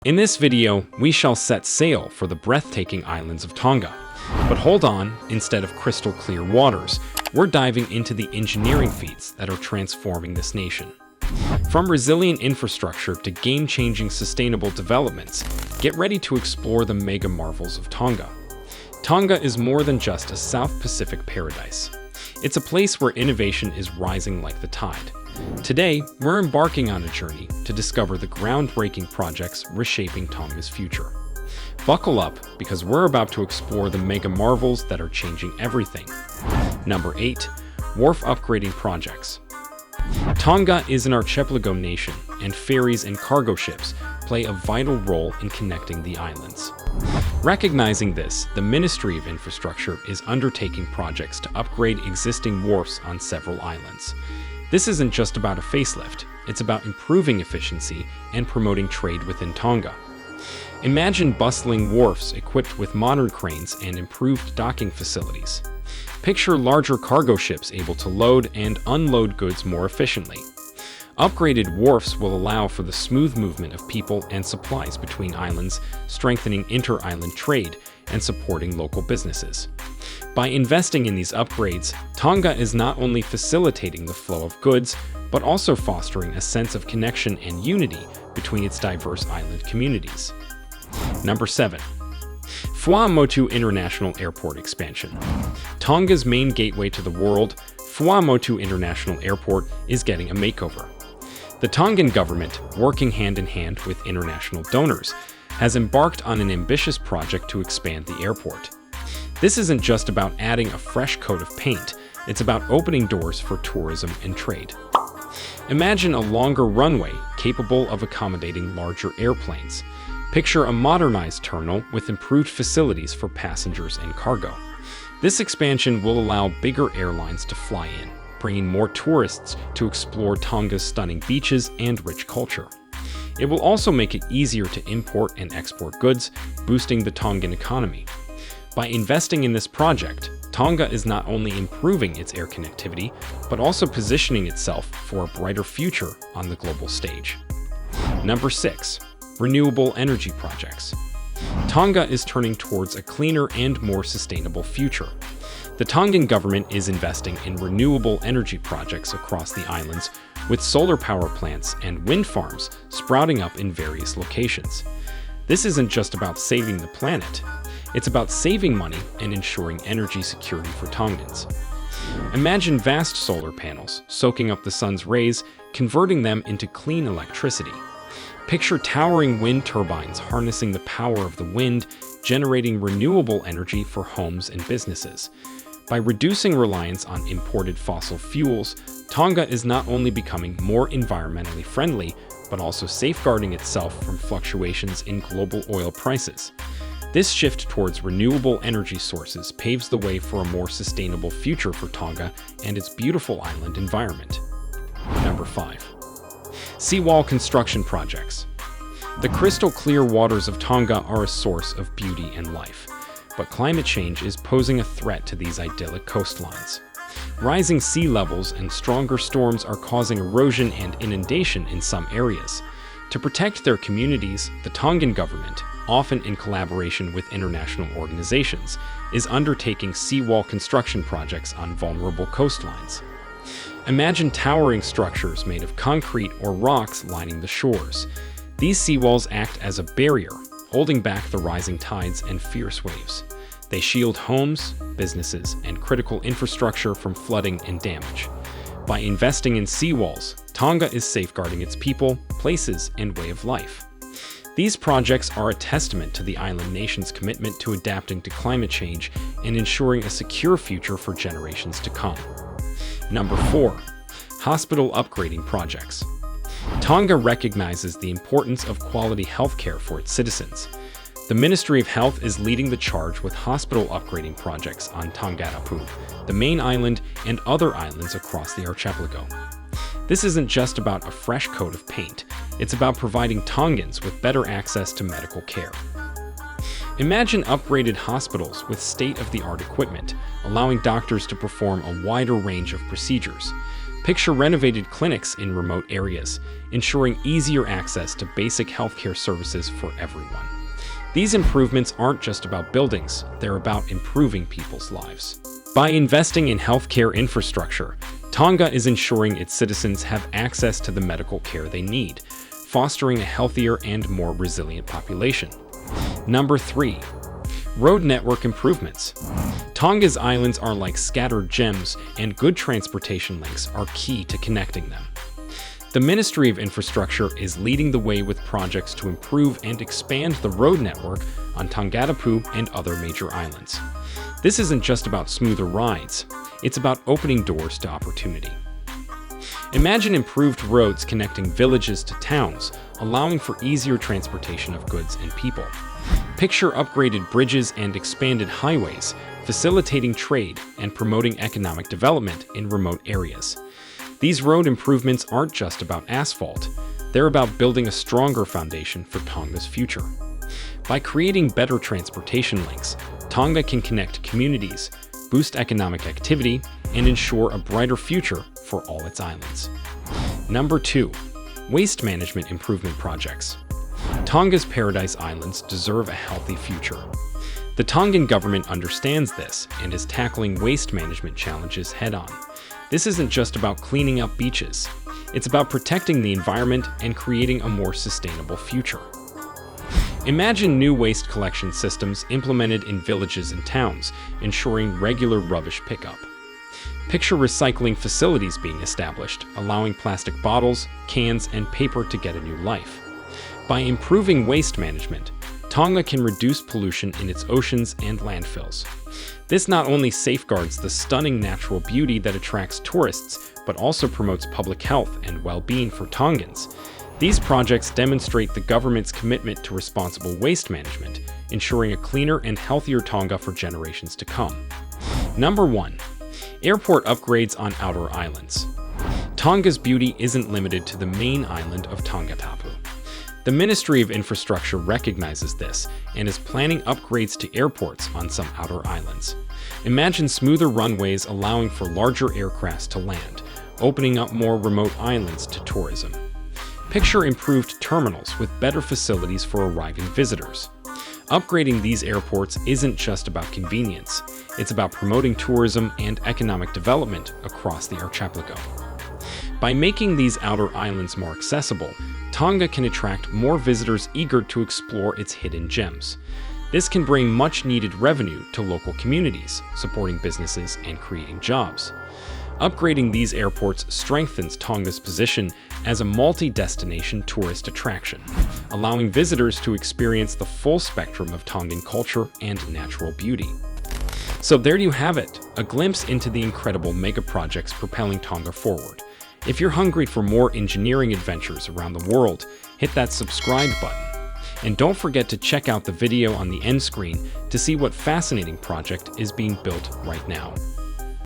In this video, we shall set sail for the breathtaking islands of Tonga. But hold on, instead of crystal clear waters, we're diving into the engineering feats that are transforming this nation. From resilient infrastructure to game-changing sustainable developments, get ready to explore the mega marvels of Tonga. Tonga is more than just a South Pacific paradise. It's a place where innovation is rising like the tide. Today, we're embarking on a journey to discover the groundbreaking projects reshaping Tonga's future. Buckle up, because we're about to explore the mega marvels that are changing everything. Number 8. Wharf upgrading projects. Tonga is an archipelago nation, and ferries and cargo ships play a vital role in connecting the islands. Recognizing this, the Ministry of Infrastructure is undertaking projects to upgrade existing wharfs on several islands. This isn't just about a facelift, it's about improving efficiency and promoting trade within Tonga. Imagine bustling wharfs equipped with modern cranes and improved docking facilities. Picture larger cargo ships able to load and unload goods more efficiently. Upgraded wharfs will allow for the smooth movement of people and supplies between islands, strengthening inter-island trade and supporting local businesses. By investing in these upgrades, Tonga is not only facilitating the flow of goods, but also fostering a sense of connection and unity between its diverse island communities. Number 7. Fanga'uta International Airport expansion. Tonga's main gateway to the world, Fanga'uta International Airport, is getting a makeover. The Tongan government, working hand-in-hand with international donors, has embarked on an ambitious project to expand the airport. This isn't just about adding a fresh coat of paint, it's about opening doors for tourism and trade. Imagine a longer runway capable of accommodating larger airplanes. Picture a modernized terminal with improved facilities for passengers and cargo. This expansion will allow bigger airlines to fly in, bringing more tourists to explore Tonga's stunning beaches and rich culture. It will also make it easier to import and export goods, boosting the Tongan economy. By investing in this project, Tonga is not only improving its air connectivity, but also positioning itself for a brighter future on the global stage. Number 6. Renewable energy projects. Tonga is turning towards a cleaner and more sustainable future. The Tongan government is investing in renewable energy projects across the islands, with solar power plants and wind farms sprouting up in various locations. This isn't just about saving the planet. It's about saving money and ensuring energy security for Tongans. Imagine vast solar panels soaking up the sun's rays, converting them into clean electricity. Picture towering wind turbines harnessing the power of the wind, generating renewable energy for homes and businesses. By reducing reliance on imported fossil fuels, Tonga is not only becoming more environmentally friendly, but also safeguarding itself from fluctuations in global oil prices. This shift towards renewable energy sources paves the way for a more sustainable future for Tonga and its beautiful island environment. Number 5. Seawall construction projects. The crystal clear waters of Tonga are a source of beauty and life, but climate change is posing a threat to these idyllic coastlines. Rising sea levels and stronger storms are causing erosion and inundation in some areas. To protect their communities, the Tongan government, often in collaboration with international organizations, is undertaking seawall construction projects on vulnerable coastlines. Imagine towering structures made of concrete or rocks lining the shores. These seawalls act as a barrier, holding back the rising tides and fierce waves. They shield homes, businesses, and critical infrastructure from flooding and damage. By investing in seawalls, Tonga is safeguarding its people, places, and way of life. These projects are a testament to the island nation's commitment to adapting to climate change and ensuring a secure future for generations to come. Number 4. Hospital upgrading projects. Tonga recognizes the importance of quality healthcare for its citizens. The Ministry of Health is leading the charge with hospital upgrading projects on Tongatapu, the main island, and other islands across the archipelago. This isn't just about a fresh coat of paint, it's about providing Tongans with better access to medical care. Imagine upgraded hospitals with state-of-the-art equipment, allowing doctors to perform a wider range of procedures. Picture renovated clinics in remote areas, ensuring easier access to basic healthcare services for everyone. These improvements aren't just about buildings, they're about improving people's lives. By investing in healthcare infrastructure, Tonga is ensuring its citizens have access to the medical care they need, fostering a healthier and more resilient population. Number 3. Road network improvements. Tonga's islands are like scattered gems, and good transportation links are key to connecting them. The Ministry of Infrastructure is leading the way with projects to improve and expand the road network on Tongatapu and other major islands. This isn't just about smoother rides, it's about opening doors to opportunity. Imagine improved roads connecting villages to towns, allowing for easier transportation of goods and people. Picture upgraded bridges and expanded highways, facilitating trade and promoting economic development in remote areas. These road improvements aren't just about asphalt, they're about building a stronger foundation for Tonga's future. By creating better transportation links, Tonga can connect communities, boost economic activity, and ensure a brighter future for all its islands. Number 2. Waste management improvement projects. Tonga's Paradise Islands deserve a healthy future. The Tongan government understands this and is tackling waste management challenges head-on. This isn't just about cleaning up beaches. It's about protecting the environment and creating a more sustainable future. Imagine new waste collection systems implemented in villages and towns, ensuring regular rubbish pickup. Picture recycling facilities being established, allowing plastic bottles, cans, and paper to get a new life. By improving waste management, Tonga can reduce pollution in its oceans and landfills. This not only safeguards the stunning natural beauty that attracts tourists, but also promotes public health and well-being for Tongans. These projects demonstrate the government's commitment to responsible waste management, ensuring a cleaner and healthier Tonga for generations to come. Number 1. Airport upgrades on outer islands. Tonga's beauty isn't limited to the main island of Tongatapu. The Ministry of Infrastructure recognizes this and is planning upgrades to airports on some outer islands. Imagine smoother runways allowing for larger aircrafts to land, opening up more remote islands to tourism. Picture improved terminals with better facilities for arriving visitors. Upgrading these airports isn't just about convenience, it's about promoting tourism and economic development across the archipelago. By making these outer islands more accessible, Tonga can attract more visitors eager to explore its hidden gems. This can bring much-needed revenue to local communities, supporting businesses and creating jobs. Upgrading these airports strengthens Tonga's position as a multi-destination tourist attraction, allowing visitors to experience the full spectrum of Tongan culture and natural beauty. So there you have it, a glimpse into the incredible mega projects propelling Tonga forward. If you're hungry for more engineering adventures around the world, hit that subscribe button. And don't forget to check out the video on the end screen to see what fascinating project is being built right now.